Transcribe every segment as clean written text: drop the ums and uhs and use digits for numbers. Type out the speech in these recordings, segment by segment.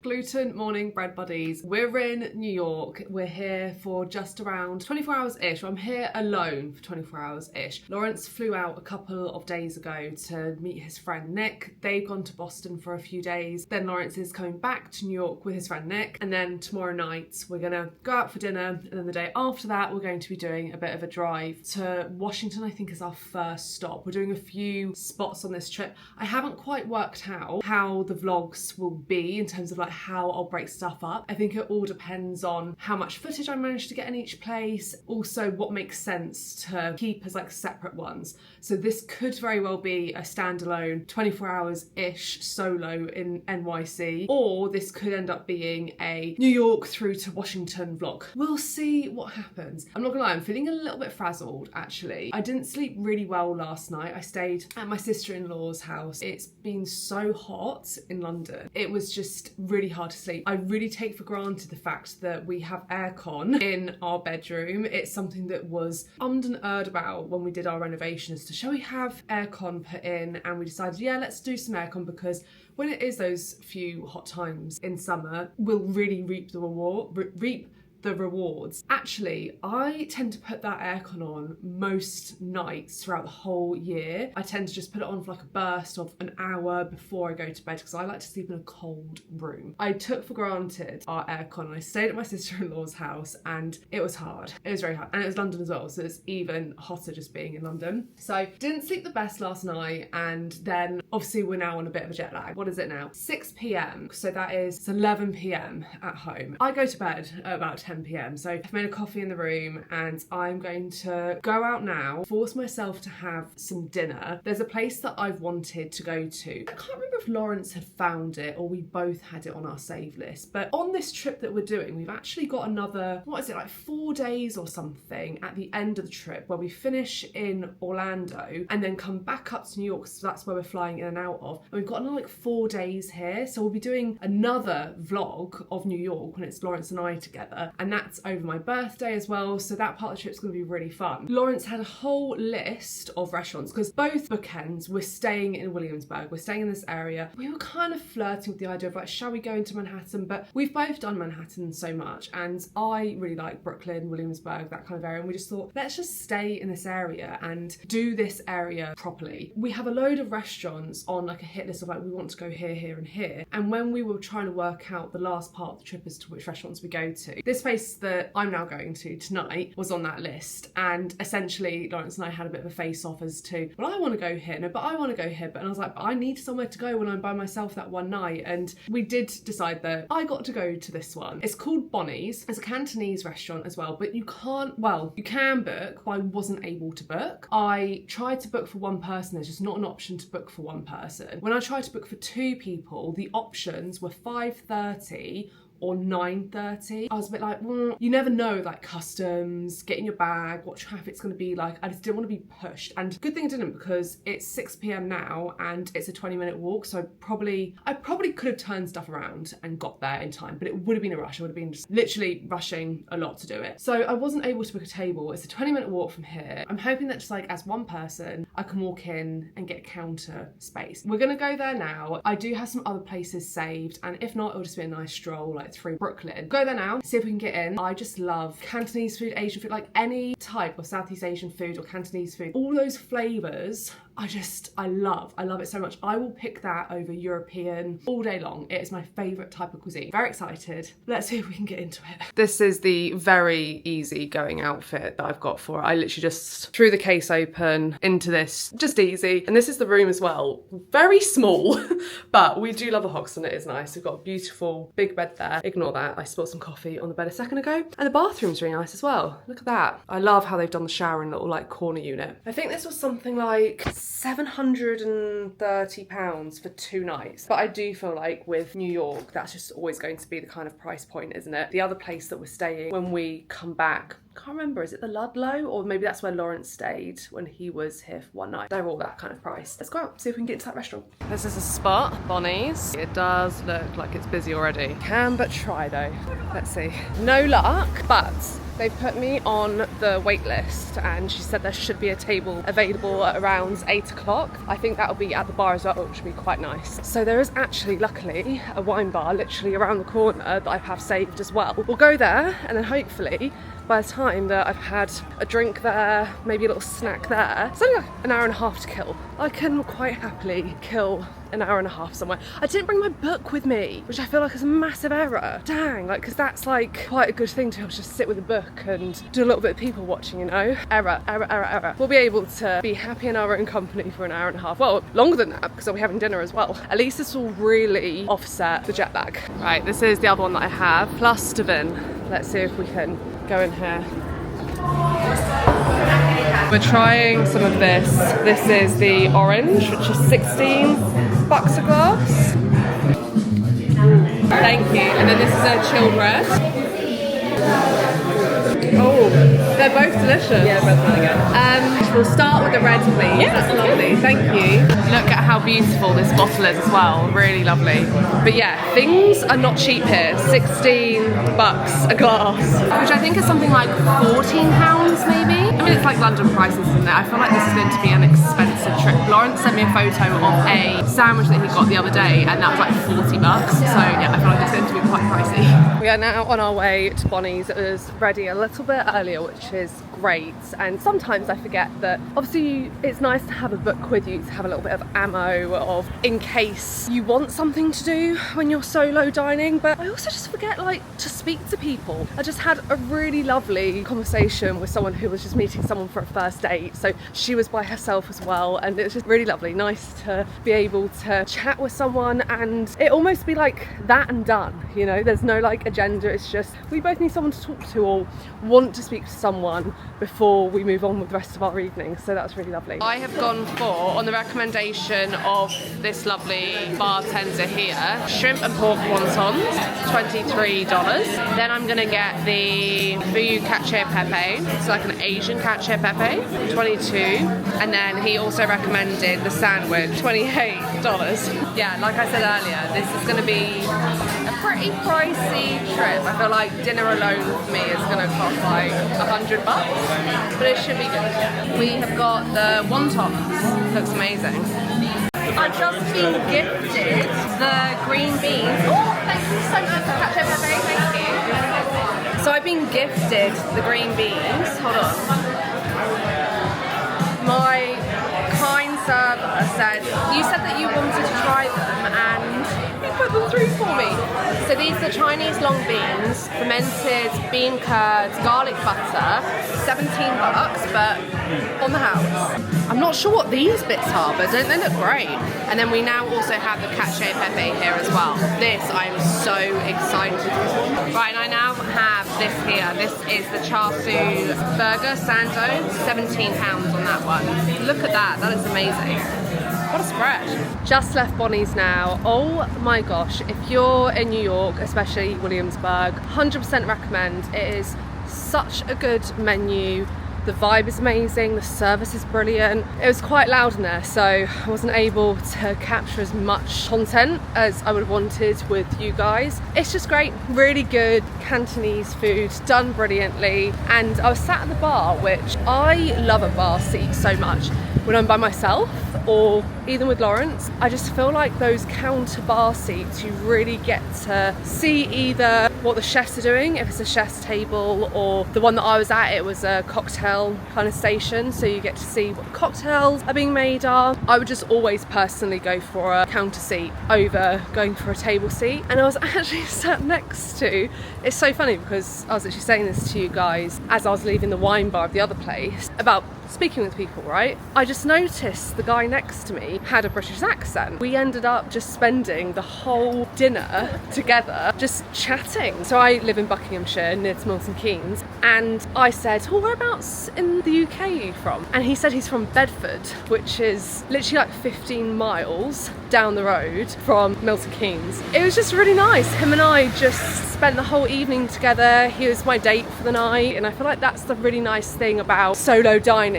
Gluten morning bread buddies. We're in New York. We're here for just around 24 hours-ish. I'm here alone for 24 hours-ish. Lawrence flew out a couple of days ago to meet his friend Nick. They've gone to Boston for a few days. Then Lawrence is coming back to New York with his friend Nick. And then tomorrow night we're gonna go out for dinner. And then the day after that we're going to be doing a bit of a drive to Washington, I think is our first stop. We're doing a few spots on this trip. I haven't quite worked out how the vlogs will be in terms of like how I'll break stuff up. I think it all depends on how much footage I manage to get in each place, also what makes sense to keep as like separate ones. So this could very well be a standalone 24 hours-ish solo in NYC, or this could end up being a New York through to Washington vlog. We'll see what happens. I'm not gonna lie, I'm feeling a little bit frazzled actually. I didn't sleep really well last night. I stayed at my sister-in-law's house. It's been so hot in London. It was just really hard to sleep. I really take for granted the fact that we have aircon in our bedroom. It's something that was ummed and erred about when we did our renovation as to shall we have aircon put in, and we decided, yeah, let's do some aircon because when it is those few hot times in summer, we'll really reap the rewards. Actually, I tend to put that aircon on most nights throughout the whole year. I tend to just put it on for like a burst of an hour before I go to bed because I like to sleep in a cold room. I took for granted our aircon and I stayed at my sister-in-law's house and it was hard. It was very hard. And it was London as well, so it's even hotter just being in London. So didn't sleep the best last night, and then obviously we're now on a bit of a jet lag. What is it now? 6 p.m. So that is it's 11 p.m. at home. I go to bed at about 10 p.m. So I've made a coffee in the room and I'm going to go out now, force myself to have some dinner. There's a place that I've wanted to go to. I can't remember if Lawrence had found it or we both had it on our save list, but on this trip that we're doing, we've actually got another, what is it, like 4 days or something at the end of the trip where we finish in Orlando and then come back up to New York, so that's where we're flying in and out of. And we've got another like 4 days here, so we'll be doing another vlog of New York when it's Lawrence and I together, and that's over my birthday as well, so that part of the trip's going to be really fun. Lawrence had a whole list of restaurants because both bookends we're staying in Williamsburg, we're staying in this area. We were kind of flirting with the idea of like, shall we go into Manhattan, but we've both done Manhattan so much and I really like Brooklyn, Williamsburg, that kind of area, and we just thought let's just stay in this area and do this area properly. We have a load of restaurants on like a hit list of like we want to go here, here and here, and when we were trying to work out the last part of the trip as to which restaurants we go to, this place that I'm now going to tonight was on that list, and essentially Lawrence and I had a bit of a face-off as to, well, I want to go here, no, but I want to go here, but and I was like, but I need somewhere to go when I'm by myself that one night, and we did decide that I got to go to this one. It's called Bonnie's. It's a Cantonese restaurant as well, but you can't, well, you can book, but I wasn't able to book. I tried to book for one person, there's just not an option to book for one person. When I tried to book for 2 people, the options were 5:30 or 9:30. I was a bit like, you never know, like customs, getting your bag, what traffic's going to be like. I just didn't want to be pushed, and good thing I didn't because it's 6 p.m. now and it's a 20-minute walk, so I probably could have turned stuff around and got there in time, but it would have been a rush. I would have been just literally rushing a lot to do it, so I wasn't able to book a table. It's a 20-minute walk from here. I'm hoping that just like as one person I can walk in and get counter space. We're gonna go there now. I do have some other places saved, and if not, it'll just be a nice stroll like through Brooklyn. Go there now, see if we can get in. I just love Cantonese food, Asian food, like any type of Southeast Asian food or Cantonese food. All those flavours, I love it so much. I will pick that over European all day long. It is my favourite type of cuisine. Very excited. Let's see if we can get into it. This is the very easy going outfit that I've got for it. I literally just threw the case open into this, just easy. And this is the room as well. Very small, but we do love a Hoxton. It is nice. We've got a beautiful big bed there. Ignore that. I spilled some coffee on the bed a second ago. And the bathroom's really nice as well. Look at that. I love how they've done the shower in a little like corner unit. I think this was something like £730 for 2 nights. But I do feel like with New York, that's just always going to be the kind of price point, isn't it? The other place that we're staying when we come back, can't remember, is it the Ludlow? Or maybe that's where Lawrence stayed when he was here for one night. They're all that kind of price. Let's go out, see if we can get into that restaurant. This is a spot, Bonnie's. It does look like it's busy already. Can but try though. Let's see. No luck, but They put me on the wait list and she said there should be a table available at around 8 o'clock. I think that'll be at the bar as well, which will be quite nice. So there is actually, luckily, a wine bar literally around the corner that I have saved as well. We'll go there and then hopefully by the time that I've had a drink there, maybe a little snack there, it's only like an hour and a half to kill. I can quite happily kill an hour and a half somewhere. I didn't bring my book with me, which I feel like is a massive error. Dang, like, because that's like quite a good thing to just sit with a book and do a little bit of people watching, you know? Error. We'll be able to be happy in our own company for an hour and a half. Well, longer than that because I'll be having dinner as well. At least this will really offset the jet lag. Right, this is the other one that I have, plus Devin. Let's see if we can go in here. We're trying some of this. This is the orange, which is 16 bucks a glass. Thank you. And then this is a chilled red. Oh, they're both delicious. Yeah, both really good. We'll start with the red, please. Yeah, that's lovely. Thank you. Look at how beautiful this bottle is as well. Really lovely. But yeah, things are not cheap here. 16 bucks a glass, which I think is something like £14 maybe. I mean, it's like London prices, isn't it? I feel like this is going to be an expensive trip. Lawrence sent me a photo of a sandwich that he got the other day, and that was like 40 bucks. So yeah, I feel like it's going to be quite pricey. We are now on our way to Bonnie's. It was ready a little bit earlier, which is great. And sometimes I forget that obviously it's nice to have a book with you to have a little bit of ammo of in case you want something to do when you're solo dining. But I also just forget like to speak to people. I just had a really lovely conversation with someone who was just meeting someone for a first date, so she was by herself as well, and it was just really lovely, nice to be able to chat with someone and it almost be like that and done, you know. There's no like agenda, it's just we both need someone to talk to or want to speak to someone before we move on with the rest of our evening, so that's really lovely. I have gone for, on the recommendation of this lovely bartender here, shrimp and pork wontons, $23. Then I'm gonna get the Fuyu cacio pepe, it's like an Asian cacio pepe, 22. And then he also recommended the sandwich, $28. Yeah, like I said earlier, this is gonna be a pretty pricey trip. I feel like dinner alone for me is gonna cost like $100, but it should be good. We have got the wontons, looks amazing. I've just been gifted the green beans. Oh, thank you so much for cacio pepe, thank you. So I've been gifted the green beans, hold on. My kind server said, you said that you wanted to try them and you put them through for me. So these are Chinese long beans, fermented bean curds, garlic butter, 17 bucks, but on the house. I'm not sure what these bits are, but don't they look great? And then we now also have the cacio pepe here as well. This I'm so excited for. Right, and I now have this here. This is the char siu burger sando, £17 on that one. Look at that, that is amazing. What a spread. Just left Bonnie's now. Oh my gosh, if you're in New York, especially Williamsburg, 100% recommend. It is such a good menu. The vibe is amazing, the service is brilliant. It was quite loud in there, so I wasn't able to capture as much content as I would have wanted with you guys. It's just great, really good Cantonese food, done brilliantly. And I was sat at the bar, which I love a bar seat so much. When I'm by myself or even with Lawrence, I just feel like those counter bar seats, you really get to see either what the chefs are doing, if it's a chef's table, or the one that I was at, it was a cocktail kind of station, so you get to see what the cocktails are being made are. I would just always personally go for a counter seat over going for a table seat. And I was actually sat next to, it's so funny because I was actually saying this to you guys as I was leaving the wine bar of the other place about speaking with people, right? I just noticed the guy next to me had a British accent. We ended up just spending the whole dinner together just chatting. So I live in Buckinghamshire near to Milton Keynes, and I said, oh, whereabouts in the UK are you from? And he said he's from Bedford, which is literally like 15 miles down the road from Milton Keynes. It was just really nice. Him and I just spent the whole evening together. He was my date for the night, and I feel like that's the really nice thing about solo dining,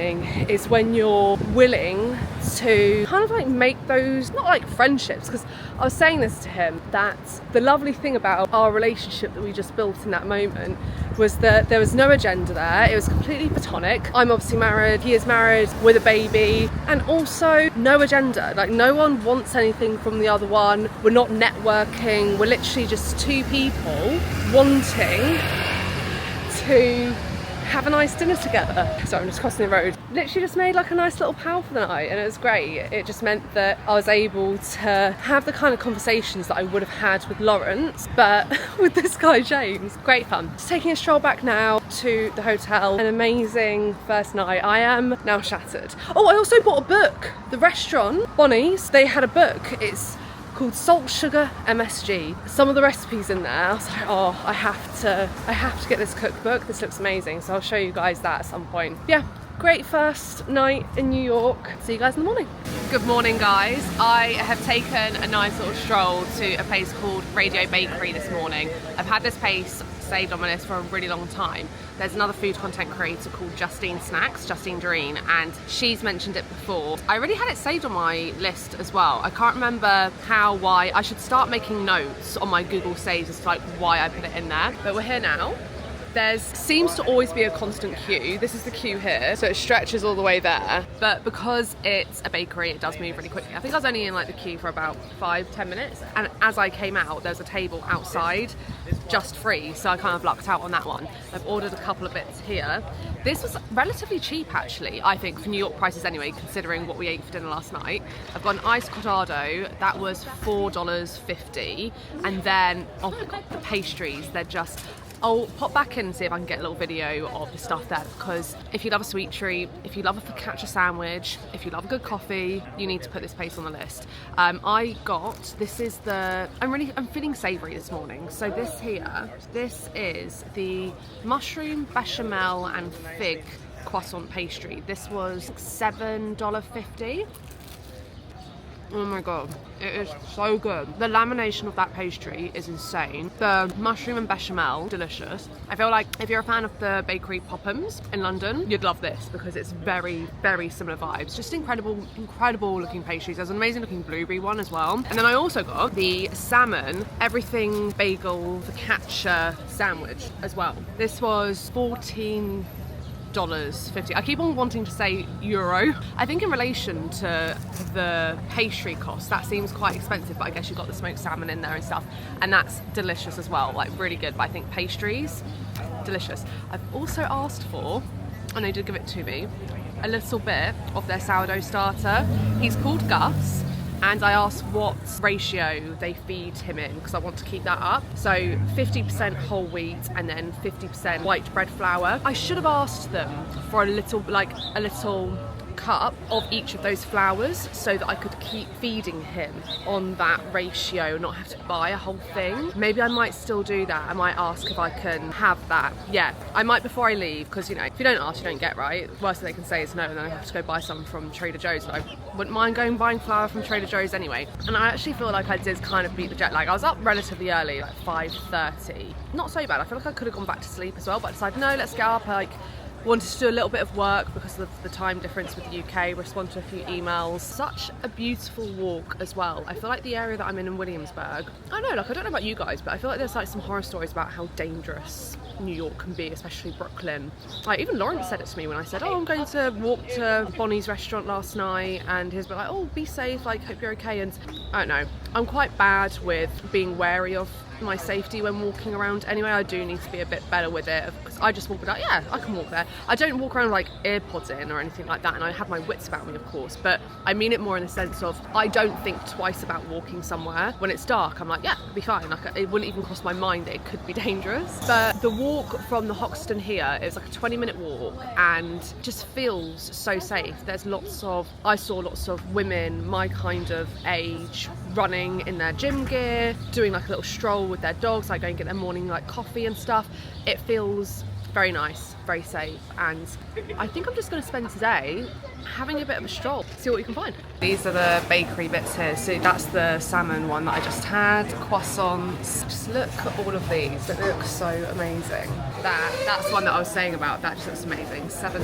is when you're willing to kind of like make those, not like friendships, because I was saying this to him, that the lovely thing about our relationship that we just built in that moment was that there was no agenda there. It was completely platonic. I'm obviously married, he is married with a baby, and also no agenda. Like, no one wants anything from the other one. We're not networking. We're literally just two people wanting to have a nice dinner together. So I'm just crossing the road. Literally just made like a nice little pal for the night, and it was great. It just meant that I was able to have the kind of conversations that I would have had with Lawrence, but with this guy James. Great fun. Just taking a stroll back now to the hotel. An amazing first night. I am now shattered. Oh, I also bought a book. The restaurant, Bonnie's, they had a book. It's called Salt Sugar MSG. Some of the recipes in there, I was like, oh, I have to get this cookbook. This looks amazing. So I'll show you guys that at some point. Yeah, great first night in New York. See you guys in the morning. Good morning, guys. I have taken a nice little stroll to a place called Radio Bakery this morning. I've had this place saved on my list for a really long time. There's another food content creator called Justine Snacks, Justine Doreen, and she's mentioned it before. I already had it saved on my list as well. I can't remember how, why. I should start making notes on my Google saves as to like why I put it in there. But we're here now. There seems to always be a constant queue. This is the queue here, so it stretches all the way there. But because it's a bakery, it does move really quickly. I think I was only in like the queue for about 5-10 minutes. And as I came out, there's a table outside, just free. So I kind of lucked out on that one. I've ordered a couple of bits here. This was relatively cheap actually, I think, for New York prices anyway, considering what we ate for dinner last night. I've got an iced cortado, that was $4.50. And then, oh my God, the pastries, they're just, I'll pop back in and see if I can get a little video of the stuff there, because if you love a sweet treat, if you love a focaccia sandwich, if you love a good coffee, you need to put this place on the list. I got, this is the, I'm feeling savoury this morning. So this here, this is the mushroom bechamel and fig croissant pastry. This was $7.50. Oh my God, it is so good. The lamination of that pastry is insane. The mushroom and bechamel, delicious. I feel like if you're a fan of the bakery Pophams in London, you'd love this because it's very, very similar vibes. Just incredible, incredible looking pastries. There's an amazing looking blueberry one as well. And then I also got the salmon, everything bagel, focaccia sandwich as well. This was $14.50. I keep on wanting to say euro. I think in relation to the pastry cost, that seems quite expensive, but I guess you've got the smoked salmon in there and stuff, and that's delicious as well, like really good. But I think pastries, delicious. I've also asked for, and they did give it to me, a little bit of their sourdough starter. He's called Gus, and I asked what ratio they feed him in because I want to keep that up. So 50% whole wheat and then 50% white bread flour. I should have asked them for a little cup of each of those flours so that I could keep feeding him on that ratio and not have to buy a whole thing. Maybe I might still do that. I might ask if I can have that. Yeah, I might before I leave, because you know, if you don't ask, you don't get, right? The worst thing they can say is no, and then I have to go buy some from Trader Joe's. But I wouldn't mind buying flour from Trader Joe's anyway. And I actually feel like I did kind of beat the jet lag. I was up relatively early, like 5:30. Not so bad. I feel like I could have gone back to sleep as well, but I decided no, let's get up. Like, wanted to do a little bit of work because of the time difference with the UK, respond to a few emails. Such a beautiful walk as well. I feel like the area that I'm in Williamsburg, I don't know, like I don't know about you guys, but I feel like there's like some horror stories about how dangerous New York can be, especially Brooklyn. Like even Lawrence said it to me when I said, oh, I'm going to walk to Bonnie's restaurant last night, and he's like, oh, be safe, like hope you're okay. And I don't know, I'm quite bad with being wary of my safety when walking around anyway. I do need to be a bit better with it, because I just walk without, yeah, I can walk there. I don't walk around like AirPods in or anything like that, and I have my wits about me, of course, but I mean it more in the sense of I don't think twice about walking somewhere. When it's dark, I'm like, yeah, it'll be fine. Like it wouldn't even cross my mind that it could be dangerous. But the walk from the Hoxton here is like a 20-minute walk and just feels so safe. There's I saw lots of women my kind of age running in their gym gear, doing like a little stroll with their dogs, like going to get their morning like coffee and stuff. It feels very nice, very safe, and I think I'm just going to spend today having a bit of a stroll, see what we can find. These are the bakery bits here. So that's the salmon one that I just had, croissants. Just look at all of these, they look so amazing. That's the one that I was saying about, that just looks amazing. $7.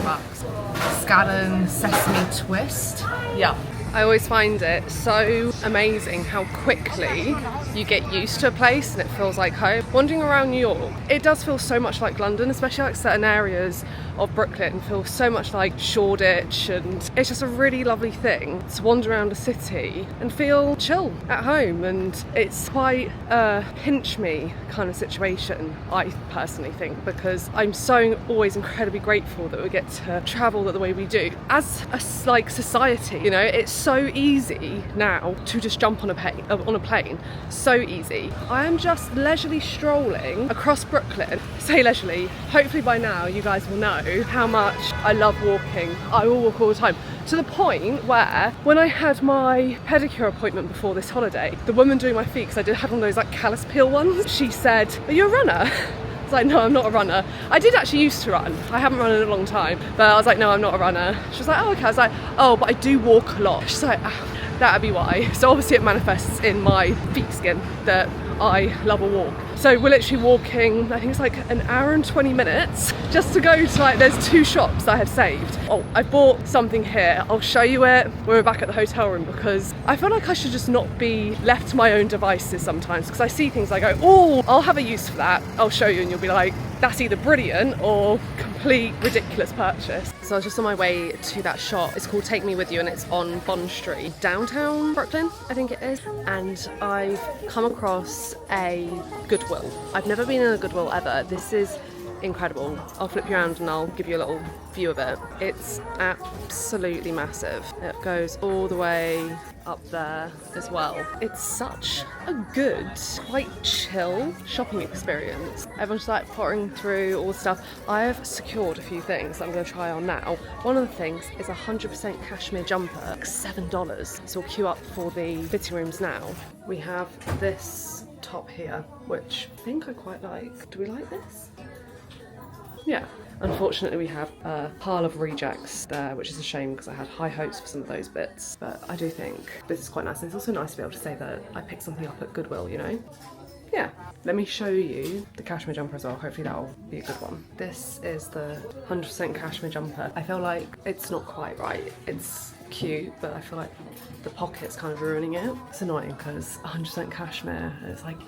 Scallion sesame twist, yeah. I always find it so amazing how quickly you get used to a place and it feels like home. Wandering around New York, it does feel so much like London, especially like certain areas of Brooklyn feel so much like Shoreditch, and it's just a really lovely thing to wander around a city and feel chill at home. And it's quite a pinch me kind of situation, I personally think, because I'm so always incredibly grateful that we get to travel the way we do as a like society. You know, it's so easy now to just jump on a plane, so easy. I am just leisurely strolling across Brooklyn. Say leisurely, hopefully by now you guys will know how much I love walking. I will walk all the time, to the point where when I had my pedicure appointment before this holiday, the woman doing my feet, because I had one of those like callus peel ones, she said, "Are you a runner?" I was like, "No, I'm not a runner." I did actually used to run. I haven't run in a long time, but I was like, "No, I'm not a runner." She was like, "Oh, okay." I was like, "Oh, but I do walk a lot." She's like, "That'd be why." So obviously it manifests in my feet skin that I love a walk. So we're literally walking, I think it's like an hour and 20 minutes just to go to like, there's 2 shops that I have saved. Oh, I bought something here. I'll show you it when we're back at the hotel room, because I feel like I should just not be left to my own devices sometimes, because I see things, I go, "Oh, I'll have a use for that. I'll show you," and you'll be like, that's either brilliant or complete ridiculous purchase. So I was just on my way to that shop. It's called Take Me With You, and it's on Bond Street, downtown Brooklyn, I think it is. And I've come across a Goodwill. I've never been in a Goodwill ever. This is incredible. I'll flip you around and I'll give you a little view of it. It's absolutely massive. It goes all the way up there as well. It's such a good, quite chill shopping experience. Everyone's like pottering through all the stuff. I have secured a few things that I'm going to try on now. One of the things is a 100% cashmere jumper, like $7. So we'll queue up for the fitting rooms now. We have this top here, which I think I quite like. Do we like this? Yeah. Unfortunately, we have a pile of rejects there, which is a shame because I had high hopes for some of those bits. But I do think this is quite nice. And it's also nice to be able to say that I picked something up at Goodwill, you know? Yeah. Let me show you the cashmere jumper as well. Hopefully that'll be a good one. This is the 100% cashmere jumper. I feel like it's not quite right. It's cute, but I feel like the pocket's kind of ruining it. It's annoying because 100% cashmere is like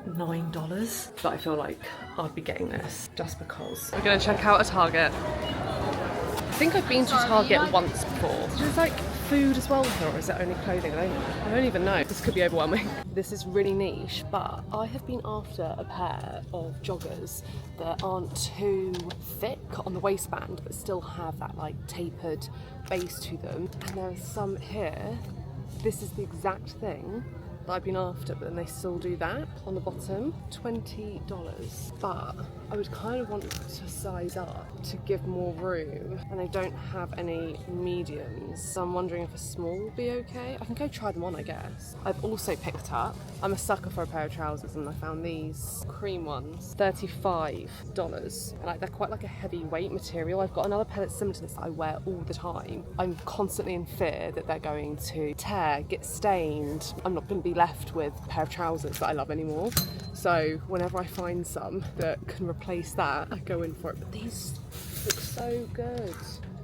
$9, but I feel like I'd be getting this just because. We're gonna check out a Target. I think I've been to Target once before. Is it like food as well here, or is it only clothing? I don't even know. This could be overwhelming. This is really niche, but I have been after a pair of joggers that aren't too thick on the waistband, but still have that like tapered base to them. And there are some here. This is the exact thing that I've been after, but then they still do that on the bottom. $20. But I would kind of want to size up to give more room, and they don't have any mediums, so I'm wondering if a small will be okay. I can go try them on, I guess. I've also picked up, I'm a sucker for a pair of trousers, and I found these cream ones, $35. And like, they're quite like a heavyweight material. I've got another pair that's similar to this that I wear all the time. I'm constantly in fear that they're going to tear, get stained. I'm not going to be left with a pair of trousers that I love anymore. So whenever I find some that can replace that, I go in for it. But these look so good.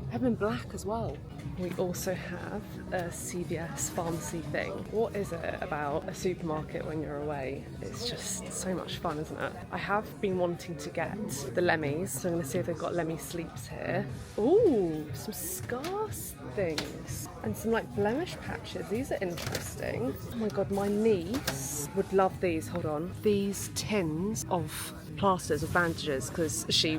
I have them in black as well. We also have a CVS pharmacy thing. What is it about a supermarket when you're away? It's just so much fun, isn't it? I have been wanting to get the Lemmys, so I'm going to see if they've got Lemmy Sleeps here. Ooh, some scarves things and some like blemish patches. These are interesting. Oh my god, my niece would love these. Hold on. These tins of plasters, of bandages, because she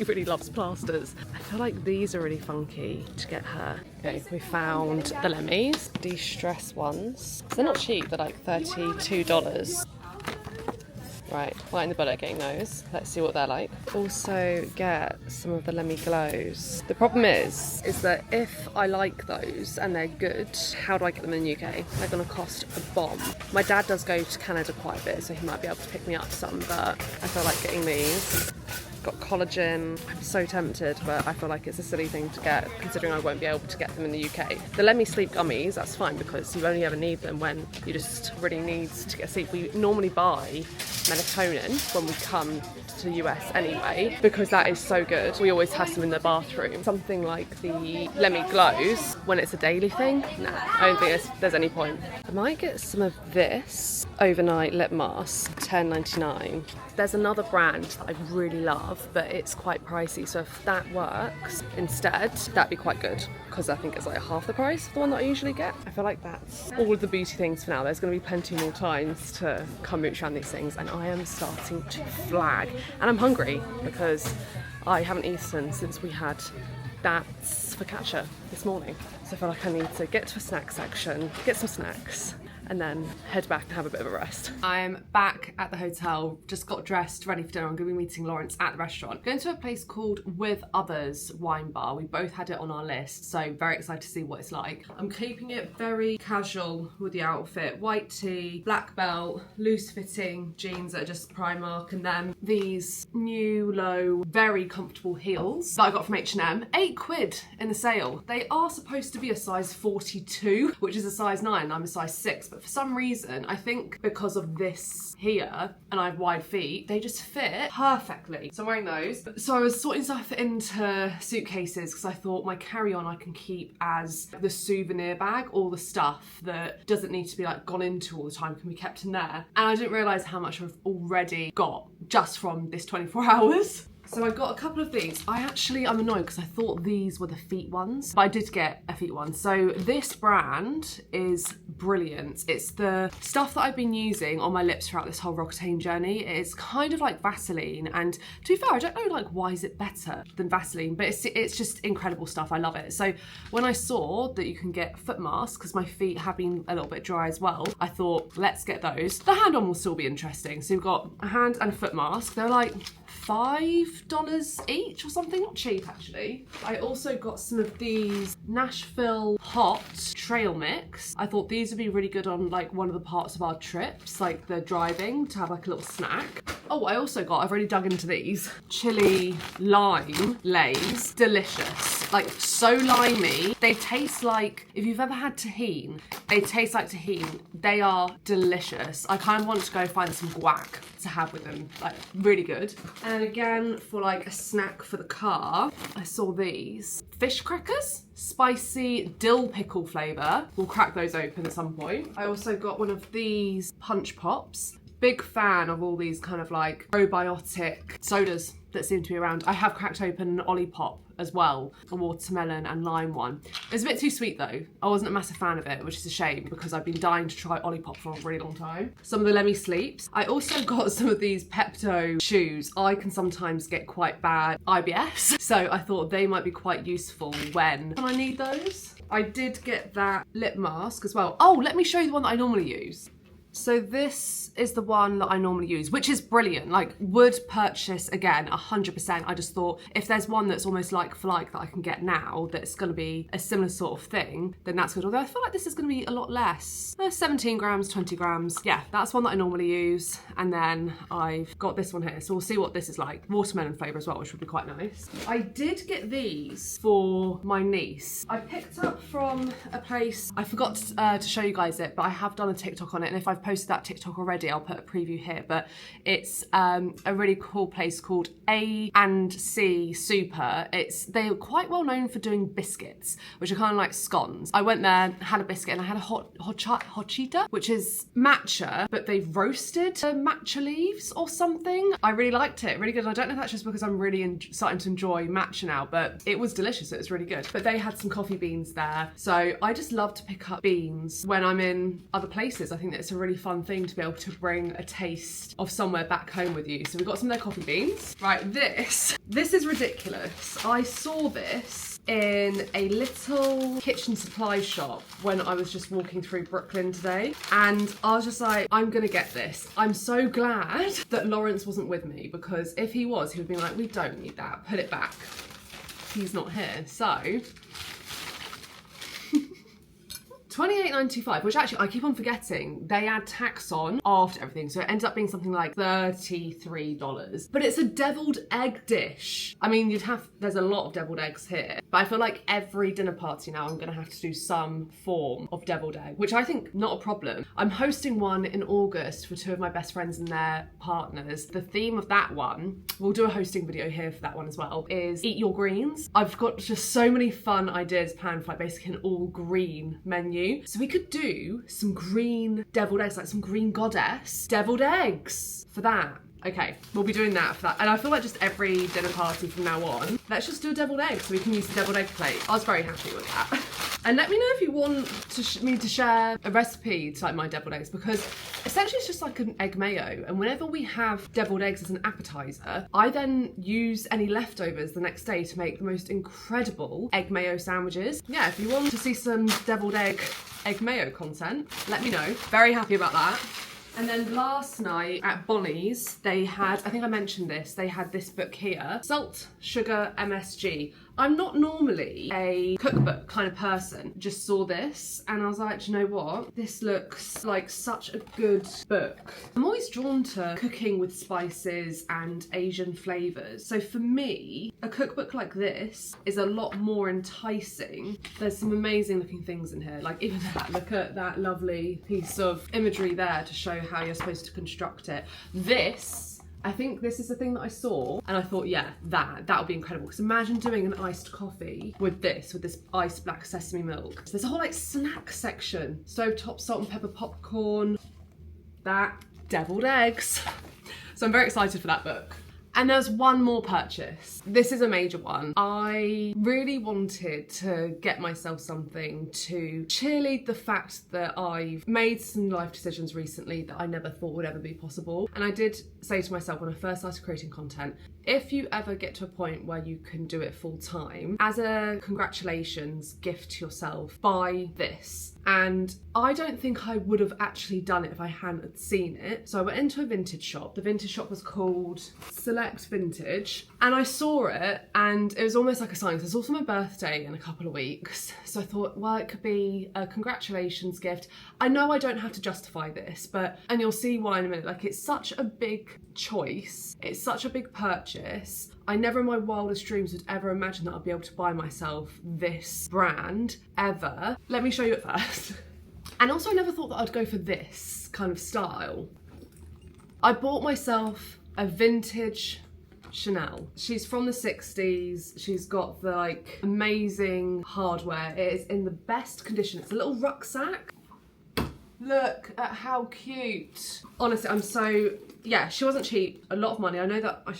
really loves plasters. I feel like these are really funky to get her. Okay, we found the Lemmys, de-stress ones. They're not cheap, they're like $32. Right, right in the butt getting those. Let's see what they're like. Also get some of the Lemmy Glows. The problem is that if I like those and they're good, how do I get them in the UK? They're gonna cost a bomb. My dad does go to Canada quite a bit, so he might be able to pick me up some, but I feel like getting these. got collagen. I'm so tempted, but I feel like it's a silly thing to get considering I won't be able to get them in the UK. The Let Me Sleep gummies, that's fine because you only ever need them when you just really need to get sleep. We normally buy melatonin when we come to the US anyway because that is so good. We always have some in the bathroom. Something like the Let Me Glows when it's a daily thing. Nah, I don't think there's any point. I might get some of this overnight lip mask, $10.99. There's another brand that I really love, but it's quite pricey, so if that works instead, that'd be quite good because I think it's like half the price of the one that I usually get. I feel like that's all of the beauty things for now. There's going to be plenty more times to come mooch around these things, and I am starting to flag. And I'm hungry because I haven't eaten since we had that focaccia this morning. So I feel like I need to get to a snack section, get some snacks, and then head back and have a bit of a rest. I'm back at the hotel, just got dressed, ready for dinner. I'm going to be meeting Lawrence at the restaurant. Going to a place called With Others Wine Bar. We both had it on our list, so very excited to see what it's like. I'm keeping it very casual with the outfit. White tee, black belt, loose fitting jeans that are just Primark, and then these new low, very comfortable heels that I got from H&M. £8 in the sale. They are supposed to be a size 42, which is a size 9. I'm a size 6. But for some reason, I think because of this here, and I have wide feet, they just fit perfectly. So I'm wearing those. So I was sorting stuff into suitcases because I thought my carry-on I can keep as the souvenir bag. All the stuff that doesn't need to be like gone into all the time can be kept in there. And I didn't realise how much I've already got just from this 24 hours. So I got a couple of these. I'm annoyed because I thought these were the feet ones, but I did get a feet one. So this brand is brilliant. It's the stuff that I've been using on my lips throughout this whole Roccatane journey. It's kind of like Vaseline, and to be fair, I don't know like why is it better than Vaseline, but it's just incredible stuff. I love it. So when I saw that you can get foot masks, because my feet have been a little bit dry as well, I thought let's get those. The hand on will still be interesting. So we've got a hand and a foot mask. They're like $5 each or something, not cheap actually. I also got some of these Nashville Hot Trail Mix. I thought these would be really good on like one of the parts of our trips, like the driving, to have like a little snack. Oh, I also got, I've already dug into these, chili lime Lays. Delicious. Like so limey. They taste like, if you've ever had tahine, they taste like tahine. They are delicious. I kind of want to go find some guac to have with them, like really good. And again, for like a snack for the car, I saw these fish crackers, spicy dill pickle flavour. We'll crack those open at some point. I also got one of these punch pops. Big fan of all these kind of like probiotic sodas that seem to be around. I have cracked open an Olipop as well, a watermelon and lime one. It's a bit too sweet though. I wasn't a massive fan of it, which is a shame because I've been dying to try Olipop for a really long time. Some of the Let Me Sleeps. I also got some of these Pepto shoes. I can sometimes get quite bad IBS, so I thought they might be quite useful when I need those. I did get that lip mask as well. Oh, let me show you the one that I normally use. So this is the one that I normally use, which is brilliant. Like, would purchase again 100%. I just thought if there's one that's almost like for like that I can get now that's going to be a similar sort of thing, then that's good. Although I feel like this is going to be a lot less. 17 grams, 20 grams. Yeah, that's one that I normally use. And then I've got this one here. So we'll see what this is like. Watermelon flavour as well, which would be quite nice. I did get these for my niece. I picked up from a place, I forgot to show you guys it, but I have done a TikTok on it. And if I've posted that TikTok already, I'll put a preview here, but it's a really cool place called A&C Super. They're quite well known for doing biscuits, which are kind of like scones. I went there, had a biscuit, and I had a hochita, which is matcha, but they've roasted matcha leaves or something. I really liked it, really good. I don't know if that's just because I'm really starting to enjoy matcha now, but it was delicious. It was really good. But they had some coffee beans there. So I just love to pick up beans when I'm in other places. I think that it's a really fun thing to be able to bring a taste of somewhere back home with you. So we got some of their coffee beans. Right, this is ridiculous. I saw this in a little kitchen supply shop when I was just walking through Brooklyn today, and I was just like, I'm gonna get this. I'm so glad that Lawrence wasn't with me, because if he was, he would be like, we don't need that, put it back. He's not here, so $28.95, which actually I keep on forgetting they add tax on after everything, so it ends up being something like $33. But it's a deviled egg dish. I mean, there's a lot of deviled eggs here, but I feel like every dinner party now I'm gonna have to do some form of deviled egg, which I think not a problem. I'm hosting one in August for 2 of my best friends and their partners. The theme of that one, we'll do a hosting video here for that one as well, is eat your greens. I've got just so many fun ideas planned for like basically an all green menu. So we could do some green deviled eggs, like some green goddess deviled eggs for that. Okay, we'll be doing that for that. And I feel like just every dinner party from now on, let's just do a deviled egg so we can use the deviled egg plate. I was very happy with that. And let me know if you want me to share a recipe to like my deviled eggs, because essentially it's just like an egg mayo. And whenever we have deviled eggs as an appetizer, I then use any leftovers the next day to make the most incredible egg mayo sandwiches. Yeah, if you want to see some deviled egg mayo content, let me know. Very happy about that. And then last night at Bonnie's, they had, I think I mentioned this, they had this book here, Salt, Sugar, MSG. I'm not normally a cookbook kind of person, just saw this and I was like, do you know what? This looks like such a good book. I'm always drawn to cooking with spices and Asian flavours. So for me, a cookbook like this is a lot more enticing. There's some amazing looking things in here, like even that, look at that lovely piece of imagery there to show how you're supposed to construct it. I think this is the thing that I saw and I thought, yeah, that would be incredible. Because imagine doing an iced coffee with this iced black sesame milk. So there's a whole like snack section. Stovetop salt and pepper popcorn, deviled eggs. So I'm very excited for that book. And there's one more purchase. This is a major one. I really wanted to get myself something to cheerlead the fact that I've made some life decisions recently that I never thought would ever be possible. And I did say to myself when I first started creating content, if you ever get to a point where you can do it full time, as a congratulations gift to yourself, buy this. And I don't think I would have actually done it if I hadn't seen it. So I went into a vintage shop. The vintage shop was called Select Vintage. And I saw it and it was almost like a sign. So it's also my birthday in a couple of weeks. So I thought, well, it could be a congratulations gift. I know I don't have to justify this, and you'll see why in a minute. Like, it's such a big choice. It's such a big purchase. I never in my wildest dreams would ever imagine that I'd be able to buy myself this brand ever. Let me show you it first. And also I never thought that I'd go for this kind of style. I bought myself a vintage Chanel. She's from the 60s. She's got the like amazing hardware. It is in the best condition. It's a little rucksack. Look at how cute. Honestly, yeah, she wasn't cheap, a lot of money. I know that I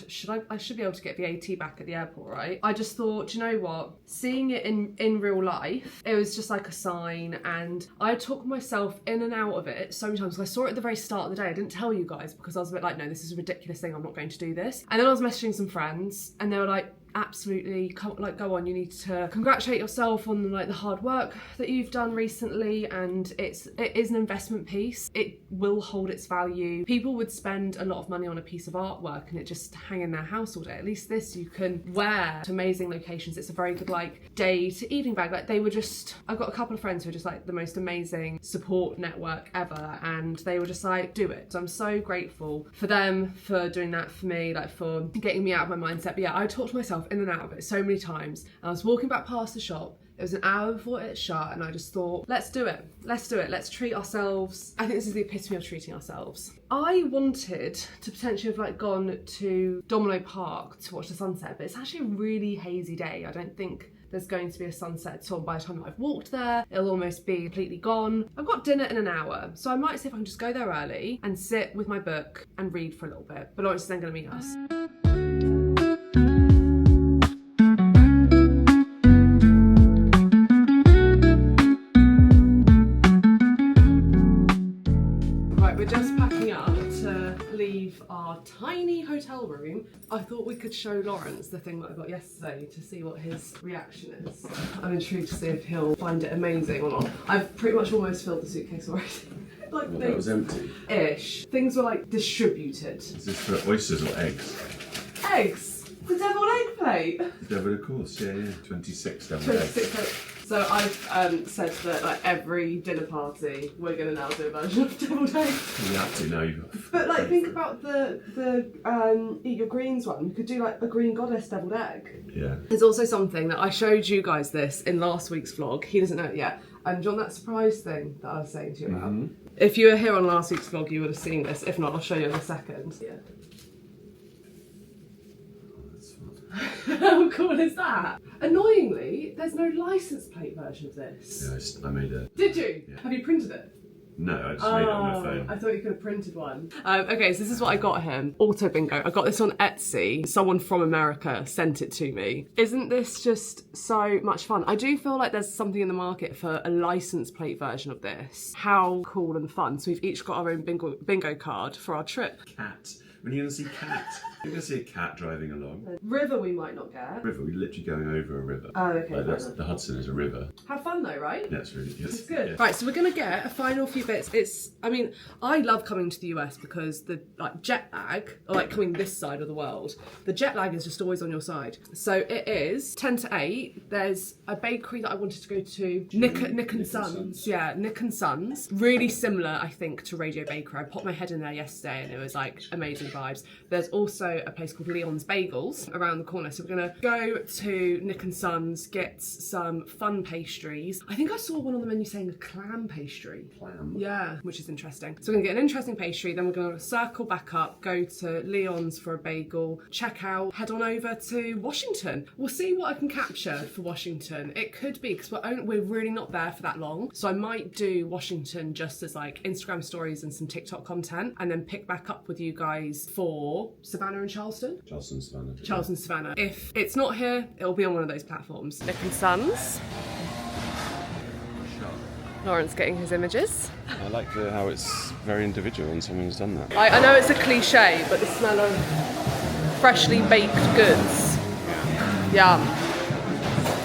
should be able to get VAT back at the airport, right? I just thought, do you know what? Seeing it in real life, it was just like a sign, and I took myself in and out of it so many times. I saw it at the very start of the day. I didn't tell you guys because I was a bit like, no, this is a ridiculous thing. I'm not going to do this. And then I was messaging some friends and they were like, absolutely, go on, you need to congratulate yourself on like the hard work that you've done recently, and it is an investment piece. It will hold its value. People would spend a lot of money on a piece of artwork and it just hang in their house all day. At least this you can wear to amazing locations. It's a very good like day to evening bag. Like, they were just, I've got a couple of friends who are just like the most amazing support network ever, and they were just like, do it. So I'm so grateful for them for doing that for me, like for getting me out of my mindset. But yeah, I talked myself in and out of it so many times. And I was walking back past the shop. It was an hour before it shut, and I just thought, let's do it. Let's do it. Let's treat ourselves. I think this is the epitome of treating ourselves. I wanted to potentially have like gone to Domino Park to watch the sunset, but it's actually a really hazy day. I don't think there's going to be a sunset at all. By the time that I've walked there, it'll almost be completely gone. I've got dinner in an hour, so I might see if I can just go there early and sit with my book and read for a little bit. But Lawrence is then going to meet us. We're just packing up to leave our tiny hotel room. I thought we could show Lawrence the thing that I got yesterday to see what his reaction is. I'm intrigued to see if he'll find it amazing or not. I've pretty much almost filled the suitcase already. Like, well, that was empty. Ish. Things were like distributed. Is this for oysters or eggs? Eggs. The deviled egg plate. Devil, of course, yeah. 26 devil eggs. 26 eggs. So I've said that like every dinner party we're gonna now do a version of deviled eggs. You have to know you've got. But like think about the eat your greens one. You could do like a green goddess deviled egg. Yeah. There's also something that I showed you guys this in last week's vlog. He doesn't know it yet. And do you want that surprise thing that I was saying to you about? If you were here on last week's vlog, you would have seen this. If not, I'll show you in a second. Yeah. How cool is that? Annoyingly, there's no license plate version of this. Yeah, I made it. Did you? Yeah. Have you printed it? No, I just made it on my phone. I thought you could have printed one. Okay, so this is what I got him. Auto bingo. I got this on Etsy. Someone from America sent it to me. Isn't this just so much fun? I do feel like there's something in the market for a license plate version of this. How cool and fun. So we've each got our own bingo card for our trip. Cat. When are you going to see cat? You're going to see a cat driving along. River we might not get. River, we're literally going over a river. Oh, okay. Like the Hudson is a river. Have fun though, right? Yeah, it's really good. It's good. Yeah. Right, so we're gonna get a final few bits. I mean, I love coming to the US because the like jet lag, or like coming this side of the world, the jet lag is just always on your side. So it is 10 to 8. There's a bakery that I wanted to go to, Nick and Sons. Yeah, Nick and Sons. Really similar, I think, to Radio Bakery. I popped my head in there yesterday and it was like amazing vibes. There's also a place called Leon's Bagels around the corner. So we're gonna go to Nick and Sons, get some fun pastries. I think I saw one on the menu saying a clam pastry. Clam? Yeah, which is interesting. So we're gonna get an interesting pastry, then we're gonna circle back up, go to Leon's for a bagel, check out, head on over to Washington. We'll see what I can capture for Washington. It could be, because we're really not there for that long. So I might do Washington just as like Instagram stories and some TikTok content, and then pick back up with you guys for Savannah and Charleston. Charleston, Savannah. Charleston, Savannah. If it's not here, it'll be on one of those platforms. Nick and Sons. Lawrence getting his images. I like how it's very individual and someone's done that. I know it's a cliche, but the smell of freshly baked goods. Yum.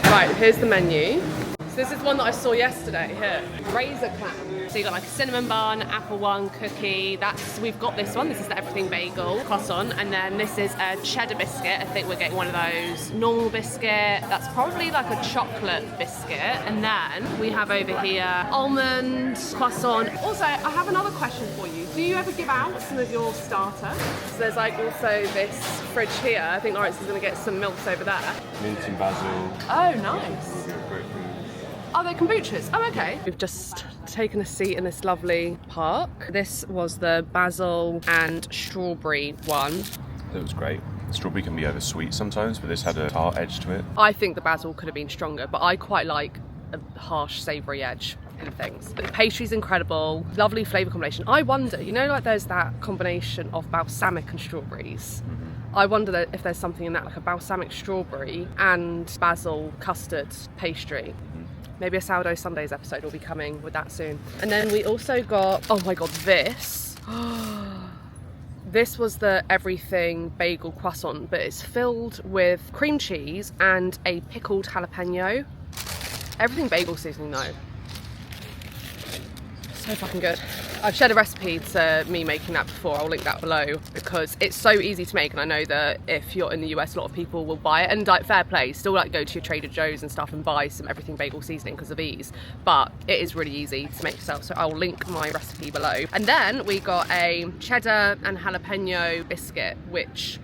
Right, here's the menu. So this is one that I saw yesterday here. Razor clam. So you got like a cinnamon bun, apple one, cookie. We've got this one. This is the everything bagel, croissant, and then this is a cheddar biscuit. I think we're getting one of those. Normal biscuit. That's probably like a chocolate biscuit. And then we have over here almond croissant. Also, I have another question for you. Do you ever give out some of your starter? So there's like also this fridge here. I think Lawrence is going to get some milks over there. Mint and basil. Oh, nice. Oh, they're kombuchas. Oh, okay. We've just taken a seat in this lovely park. This was the basil and strawberry one. It was great. Strawberry can be over sweet sometimes, but this had a tart edge to it. I think the basil could have been stronger, but I quite like a harsh savoury edge in things. But the pastry's incredible, lovely flavour combination. I wonder, you know, like there's that combination of balsamic and strawberries. I wonder if there's something in that, like a balsamic strawberry and basil custard pastry. Maybe a sourdough Sundays episode will be coming with that soon. And then we also got, oh my god, this. This was the everything bagel croissant, but it's filled with cream cheese and a pickled jalapeno. Everything bagel seasoning though. So fucking good. I've shared a recipe to me making that before. I'll link that below because it's so easy to make, and I know that if you're in the US, a lot of people will buy it, and like fair play, still like go to your Trader Joe's and stuff and buy some everything bagel seasoning because of ease, but it is really easy to make yourself, so I'll link my recipe below. And then we got a cheddar and jalapeno biscuit, which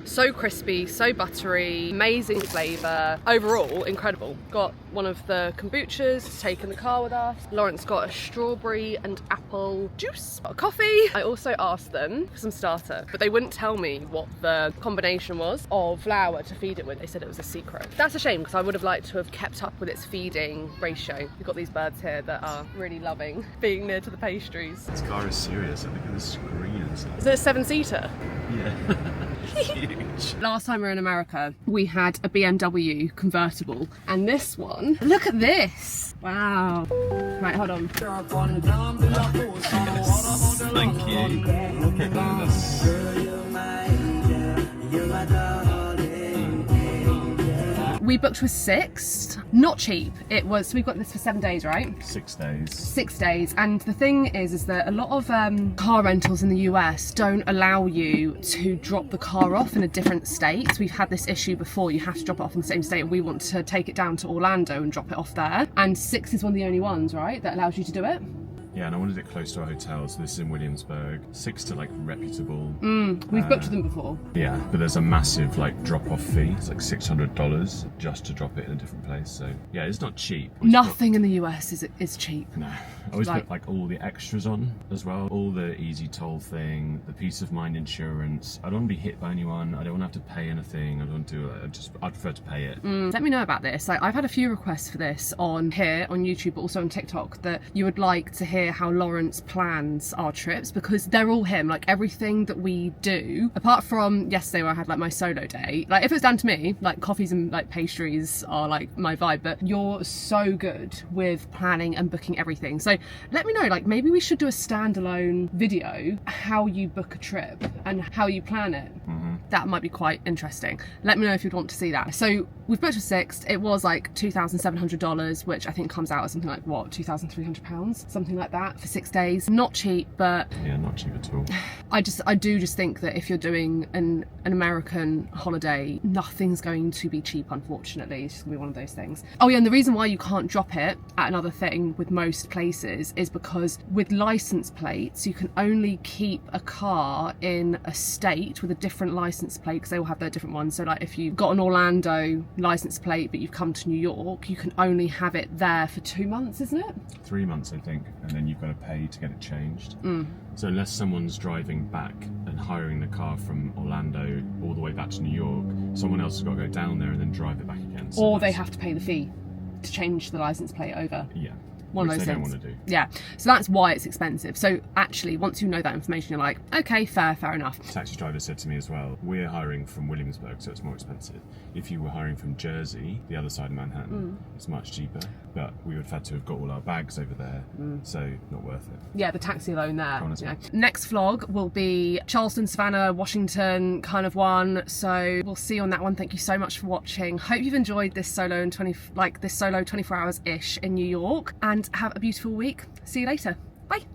so crispy, so buttery, amazing flavour. Overall, incredible. Got one of the kombuchas to take in the car with us. Lawrence got a strawberry and apple juice. Got a coffee. I also asked them for some starter, but they wouldn't tell me what the combination was of flour to feed it with. They said it was a secret. That's a shame because I would have liked to have kept up with its feeding ratio. We've got these birds here that are really loving being near to the pastries. This car is serious. I think of the screen and stuff. Is it a 7-seater? Yeah. It's huge. Last time we were in America, we had a BMW convertible, and this one, look at this! Wow. Right, hold on. Thank you. Look at this. we booked with Sixt. Not cheap. It was, so we got this for 7 days, right? 6 days. 6 days. And the thing is that a lot of car rentals in the US don't allow you to drop the car off in a different state. We've had this issue before. You have to drop it off in the same state, and we want to take it down to Orlando and drop it off there. And Sixt is one of the only ones, right, that allows you to do it. Yeah, and I wanted it close to our hotel, so this is in Williamsburg. Sixt are like reputable. We've booked with them before. Yeah, but there's a massive like drop-off fee. It's like $600 just to drop it in a different place. So yeah, it's not cheap. Nothing in the US is cheap. No, I always put like all the extras on as well. All the easy toll thing, the peace of mind insurance. I don't want to be hit by anyone. I don't want to have to pay anything. I don't want to do it. I'd prefer to pay it. Let me know about this. Like, I've had a few requests for this on here, on YouTube, but also on TikTok, that you would like to hear how Lawrence plans our trips, because they're all him. Like, everything that we do, apart from yesterday where I had like my solo day, like if it was down to me, like coffees and like pastries are like my vibe, but you're so good with planning and booking everything. So let me know, like maybe we should do a standalone video how you book a trip and how you plan it. That might be quite interesting. Let me know if you'd want to see that. So we've booked with Sixt. It was like $2,700, which I think comes out as something like what, £2,300, something like that for 6 days. Not cheap, but yeah, not cheap at all. I do just think that if you're doing an American holiday, nothing's going to be cheap, unfortunately. It's just gonna be one of those things. Oh yeah, and the reason why you can't drop it at another thing with most places is because with license plates, you can only keep a car in a state with a different license plate, because they all have their different ones. So like if you've got an Orlando license plate but you've come to New York, you can only have it there for 2 months, isn't it? 3 months, I think, and then you've got to pay to get it changed. So unless someone's driving back and hiring the car from Orlando all the way back to New York, someone else has got to go down there and then drive it back again. So or they have to pay the fee to change the license plate over. Yeah. One of those Which they don't things. want to do. Yeah, so that's why it's expensive. So actually, once you know that information, you're like, okay, fair enough. The taxi driver said to me as well, we're hiring from Williamsburg, so it's more expensive. If you were hiring from Jersey, the other side of Manhattan, it's much cheaper. But we would have had to have got all our bags over there, so not worth it. Yeah, the taxi alone there. Honestly. You know. Next vlog will be Charleston, Savannah, Washington kind of one. So we'll see you on that one. Thank you so much for watching. Hope you've enjoyed this solo 24 hours ish in New York, and have a beautiful week. See you later. Bye.